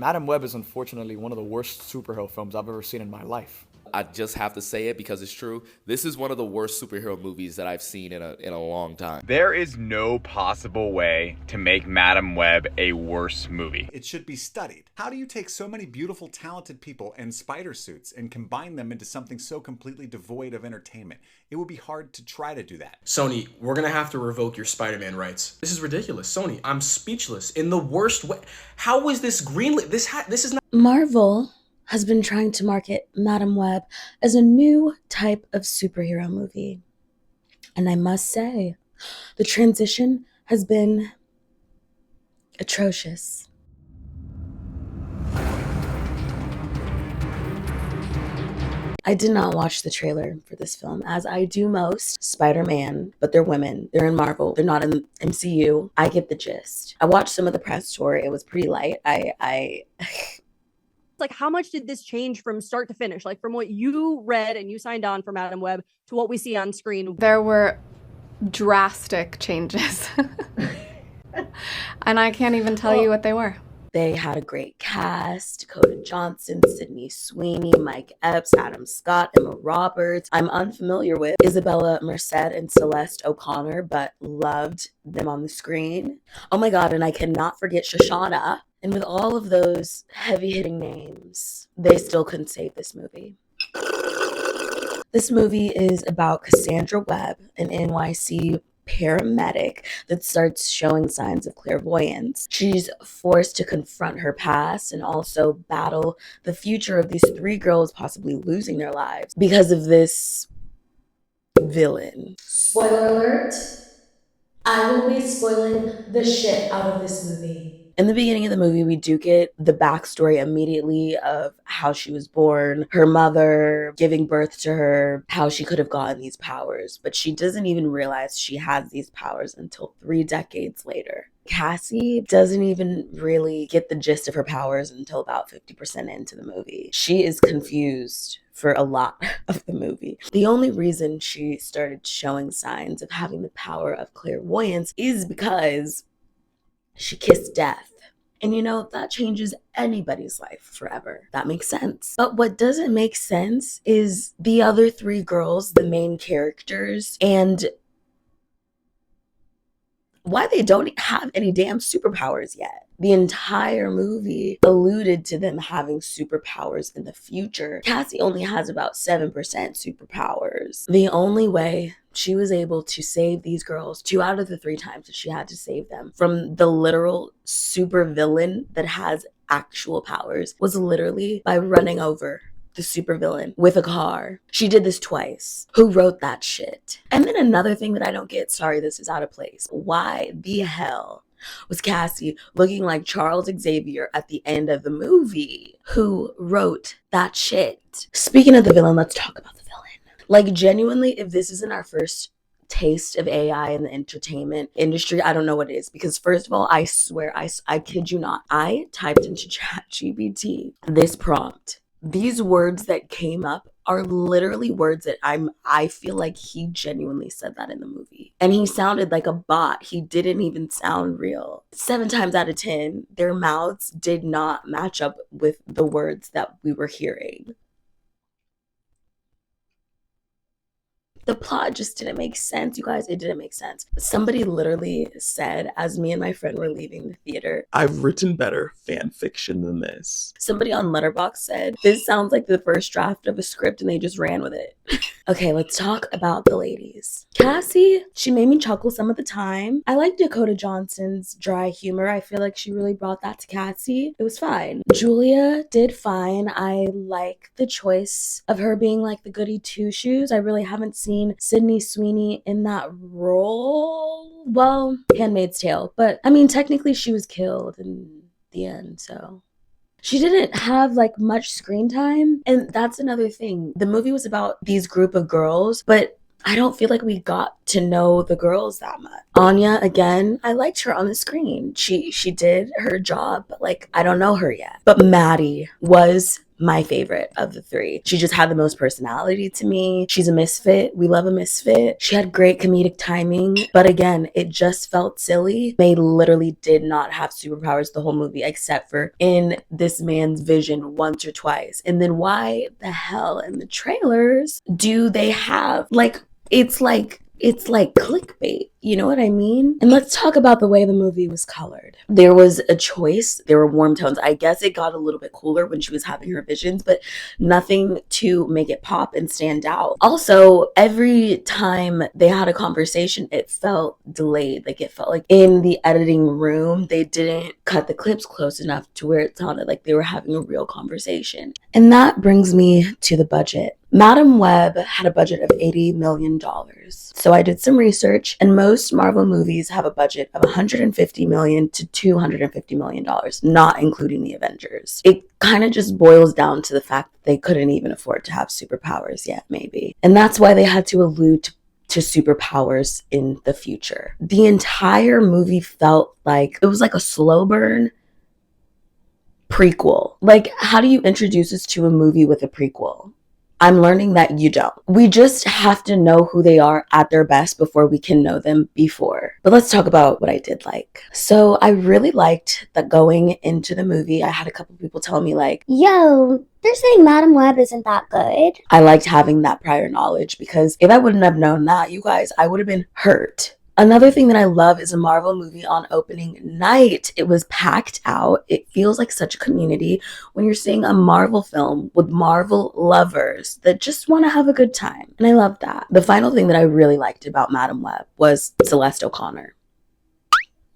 Madam Web is unfortunately one of the worst superhero films I've ever seen in my life. I just have to say it because it's true. This is one of the worst superhero movies that I've seen in a long time. There is no possible way to make Madam Web a worse movie. It should be studied. How do you take so many beautiful, talented people in spider suits and combine them into something so completely devoid of entertainment? It would be hard to try to do that. Sony, we're gonna have to revoke your Spider-Man rights. This is ridiculous. Sony, I'm speechless in the worst way. How was this greenlit? This is not. Marvel has been trying to market Madam Web as a new type of superhero movie. And I must say, the transition has been atrocious. I did not watch the trailer for this film, as I do most Spider-Man, but they're women. They're in Marvel. They're not in MCU. I get the gist. I watched some of the press tour. It was pretty light. Like, how much did this change from start to finish? Like, from what you read and you signed on for Madam Web to what we see on screen? There were drastic changes. And I can't even tell you what they were. They had a great cast: Dakota Johnson, Sydney Sweeney, Mike Epps, Adam Scott, Emma Roberts. I'm unfamiliar with Isabella Merced and Celeste O'Connor, but loved them on the screen. Oh my god, and I cannot forget Shoshana. And with all of those heavy-hitting names, they still couldn't save this movie. This movie is about Cassandra Webb, an NYC paramedic that starts showing signs of clairvoyance. She's forced to confront her past and also battle the future of these three girls possibly losing their lives because of this villain. Spoiler alert, I will be spoiling the shit out of this movie. In the beginning of the movie, we do get the backstory immediately of how she was born, her mother giving birth to her, how she could have gotten these powers, but she doesn't even realize she has these powers until 3 decades later. Cassie doesn't even really get the gist of her powers until about 50% into the movie. She is confused for a lot of the movie. The only reason she started showing signs of having the power of clairvoyance is because she kissed death. And you know, that changes anybody's life forever. That makes sense. But what doesn't make sense is the other 3 girls, the main characters, and why they don't have any damn superpowers yet. The entire movie alluded to them having superpowers in the future. Cassie only has about 7% superpowers. The only way she was able to save these girls 2 out of the 3 times that she had to save them from the literal super villain that has actual powers was literally by running over the supervillain with a car. She did this twice. Who wrote that shit? And then another thing that I don't get, sorry, this is out of place. Why the hell was Cassie looking like Charles Xavier at the end of the movie? Who wrote that shit? Speaking of the villain, let's talk about the villain. Like, genuinely, if this isn't our first taste of AI in the entertainment industry, I don't know what it is. Because first of all, I swear, I kid you not, I typed into ChatGPT this prompt. These words that came up are literally words that I feel like he genuinely said that in the movie. And he sounded like a bot. He didn't even sound real. 7 times out of 10, their mouths did not match up with the words that we were hearing. The plot just didn't make sense, you guys. It didn't make sense. Somebody literally said, as me and my friend were leaving the theater, I've written better fan fiction than this. Somebody on Letterboxd said, this sounds like the first draft of a script and they just ran with it. Okay, let's talk about the ladies. Cassie, she made me chuckle some of the time. I like Dakota Johnson's dry humor. I feel like she really brought that to Cassie. It was fine. Julia did fine. I like the choice of her being like the goody two-shoes. I really haven't seen Sydney Sweeney in that role. Well, Handmaid's Tale. But, I mean, technically she was killed in the end, so... She didn't have like much screen time, and that's another thing. The movie was about these group of girls, but I don't feel like we got to know the girls that much. Anya, again, I liked her on the screen. She did her job, but like I don't know her yet. But Maddie was my favorite of the three. She just had the most personality to me. She's a misfit. We love a misfit. She had great comedic timing, but again, it just felt silly. They literally did not have superpowers the whole movie except for in this man's vision once or twice. And then why the hell in the trailers do they have it's like clickbait, you know what I mean? And let's talk about the way the movie was colored. There was a choice. There were warm tones. I guess it got a little bit cooler when she was having her visions, but nothing to make it pop and stand out. Also, every time they had a conversation, it felt delayed. Like it felt like in the editing room, they didn't cut the clips close enough to where it sounded like they were having a real conversation. And that brings me to the budget. Madam Web had a budget of $80 million. So I did some research, and most Marvel movies have a budget of $150 million to $250 million, not including the Avengers. It kind of just boils down to the fact that they couldn't even afford to have superpowers yet, maybe. And that's why they had to allude to superpowers in the future. The entire movie felt like it was like a slow burn prequel. Like, how do you introduce us to a movie with a prequel? I'm learning that you don't. We just have to know who they are at their best before we can know them before. But let's talk about what I did like. So I really liked that going into the movie, I had a couple people tell me like, yo, they're saying Madam Web isn't that good. I liked having that prior knowledge because if I wouldn't have known that, you guys, I would have been hurt. Another thing that I love is a Marvel movie on opening night. It was packed out. It feels like such a community when you're seeing a Marvel film with Marvel lovers that just want to have a good time. And I love that. The final thing that I really liked about Madam Web was Celeste O'Connor.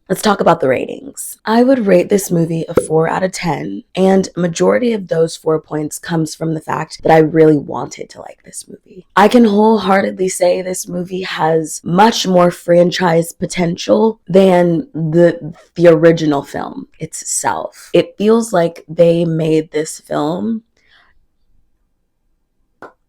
Let's talk about the ratings. I would rate this movie a 4 out of 10, and a majority of those 4 points comes from the fact that I really wanted to like this movie. I can wholeheartedly say this movie has much more franchise potential than the original film itself. It feels like they made this film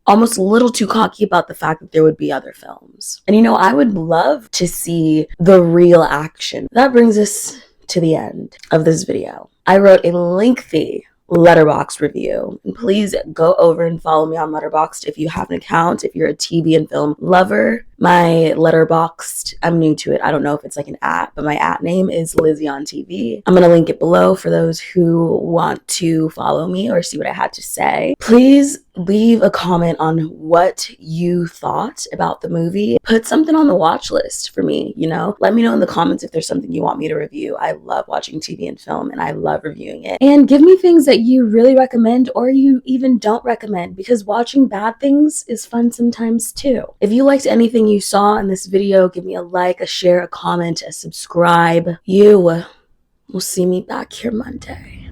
almost a little too cocky about the fact that there would be other films. And I would love to see the real action. That brings us to the end of this video. I wrote a lengthy Letterboxd review, and please go over and follow me on Letterboxd if you have an account, if you're a TV and film lover. My Letterboxd, I'm new to it. I don't know if it's like an app, but my app name is Lizzie on TV. I'm going to link it below for those who want to follow me or see what I had to say. Please leave a comment on what you thought about the movie. Put something on the watch list for me, Let me know in the comments if there's something you want me to review. I love watching TV and film, and I love reviewing it. And give me things that you really recommend or you even don't recommend, because watching bad things is fun sometimes too. If you liked anything you saw in this video, give me a like, a share, a comment, a subscribe. You will see me back here Monday.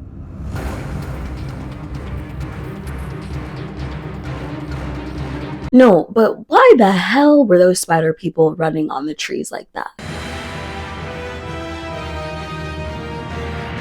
No, but why the hell were those spider people running on the trees like that?